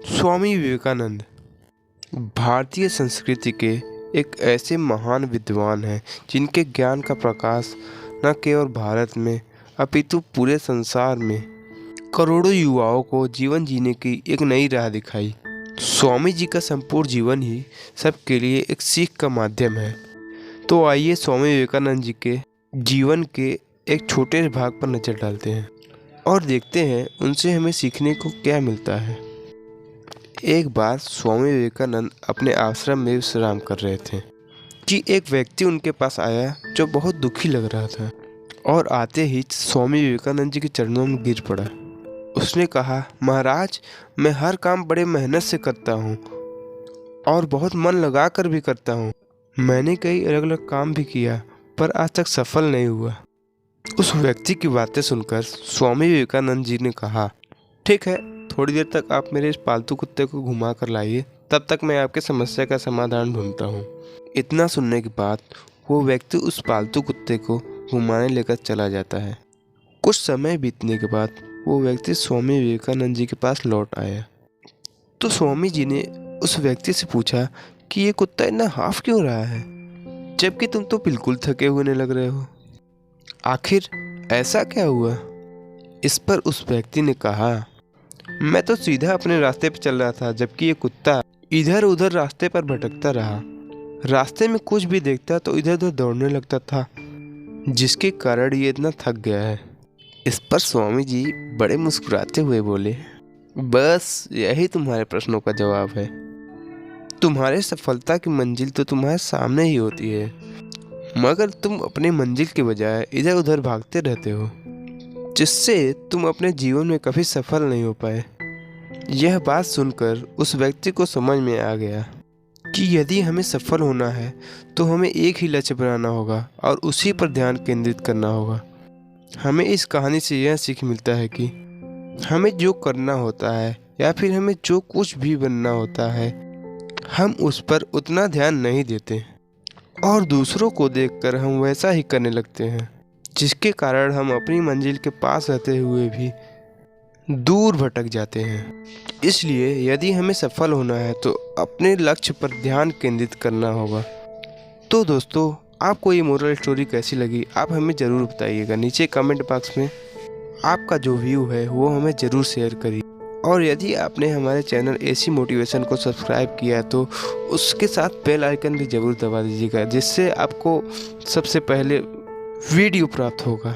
स्वामी विवेकानंद भारतीय संस्कृति के एक ऐसे महान विद्वान हैं जिनके ज्ञान का प्रकाश न केवल भारत में अपितु पूरे संसार में करोड़ों युवाओं को जीवन जीने की एक नई राह दिखाई। स्वामी जी का संपूर्ण जीवन ही सबके लिए एक सीख का माध्यम है। तो आइए स्वामी विवेकानंद जी के जीवन के एक छोटे भाग पर नज़र डालते हैं और देखते हैं उनसे हमें सीखने को क्या मिलता है। एक बार स्वामी विवेकानंद अपने आश्रम में विश्राम कर रहे थे कि एक व्यक्ति उनके पास आया जो बहुत दुखी लग रहा था और आते ही स्वामी विवेकानंद जी के चरणों में गिर पड़ा। उसने कहा, महाराज, मैं हर काम बड़े मेहनत से करता हूँ और बहुत मन लगा कर भी करता हूँ। मैंने कई अलग अलग काम भी किया पर आज तक सफल नहीं हुआ। उस व्यक्ति की बातें सुनकर स्वामी विवेकानंद जी ने कहा, ठीक है, थोड़ी देर तक आप मेरे इस पालतू कुत्ते को घुमा कर लाइए, तब तक मैं आपके समस्या का समाधान ढूंढता हूँ। इतना सुनने के बाद वो व्यक्ति उस पालतू कुत्ते को घुमाने लेकर चला जाता है। कुछ समय बीतने के बाद वो व्यक्ति स्वामी विवेकानंद जी के पास लौट आया तो स्वामी जी ने उस व्यक्ति से पूछा कि ये कुत्ता इतना हाफ क्यों रहा है, जबकि तुम तो बिल्कुल थके हुए नहीं लग रहे हो। आखिर ऐसा क्या हुआ? इस पर उस व्यक्ति ने कहा, मैं तो सीधा अपने रास्ते पर चल रहा था, जबकि ये कुत्ता इधर उधर रास्ते पर भटकता रहा। रास्ते में कुछ भी देखता तो इधर उधर दौड़ने लगता था, जिसके कारण ये इतना थक गया है। इस पर स्वामी जी बड़े मुस्कुराते हुए बोले, बस यही तुम्हारे प्रश्नों का जवाब है। तुम्हारे सफलता की मंजिल तो तुम्हारे सामने ही होती है, मगर तुम अपनी मंजिल के बजाय इधर उधर भागते रहते हो, जिससे तुम अपने जीवन में कभी सफल नहीं हो पाए। यह बात सुनकर उस व्यक्ति को समझ में आ गया कि यदि हमें सफल होना है तो हमें एक ही लक्ष्य बनाना होगा और उसी पर ध्यान केंद्रित करना होगा। हमें इस कहानी से यह सीख मिलता है कि हमें जो करना होता है या फिर हमें जो कुछ भी बनना होता है, हम उस पर उतना ध्यान नहीं देते और दूसरों को देखकर हम वैसा ही करने लगते हैं, जिसके कारण हम अपनी मंजिल के पास रहते हुए भी दूर भटक जाते हैं। इसलिए यदि हमें सफल होना है तो अपने लक्ष्य पर ध्यान केंद्रित करना होगा। तो दोस्तों, आपको ये मोरल स्टोरी कैसी लगी आप हमें ज़रूर बताइएगा। नीचे कमेंट बॉक्स में आपका जो व्यू है वो हमें ज़रूर शेयर करिए। और यदि आपने हमारे चैनल एसी मोटिवेशन को सब्सक्राइब किया है तो उसके साथ बेल आइकन भी ज़रूर दबा दीजिएगा, जिससे आपको सबसे पहले वीडियो प्राप्त होगा।